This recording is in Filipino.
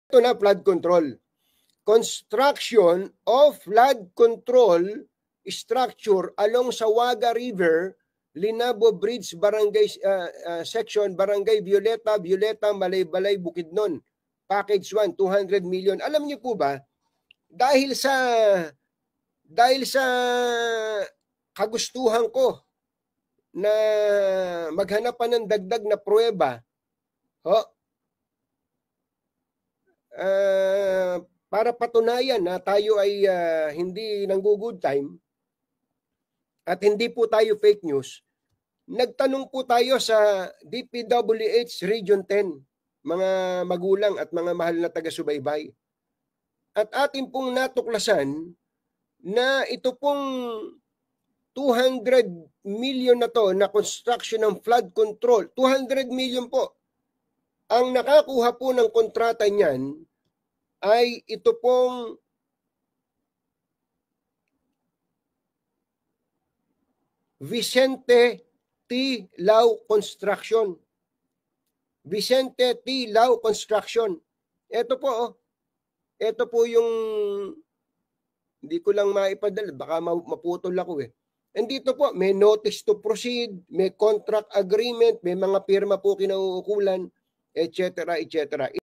Ito na, flood control. Construction of flood control structure along Sawaga River, Linabo Bridge, Barangay Section, Barangay Violeta, Malay-Balay, Bukidnon. Package 1, 200 million. Alam niyo po ba, dahil sa kagustuhan ko na maghanap pa ng dagdag na pruweba, para patunayan na tayo ay hindi nanggo-good time at hindi po tayo fake news, nagtanong po tayo sa DPWH Region 10, mga magulang at mga mahal na taga-subaybay. At atin pong natuklasan na ito pong 200 million na to na construction ng flood control, 200 million po. Ang nakakuha po ng kontrata niyan ay ito pong Vicente T. Lau Construction. Vicente T. Lau Construction. Ito po, ito po yung, hindi ko lang maipadala, baka maputol ako eh. And dito po, may notice to proceed, may contract agreement, may mga pirma po kinauukulan, etc., etc.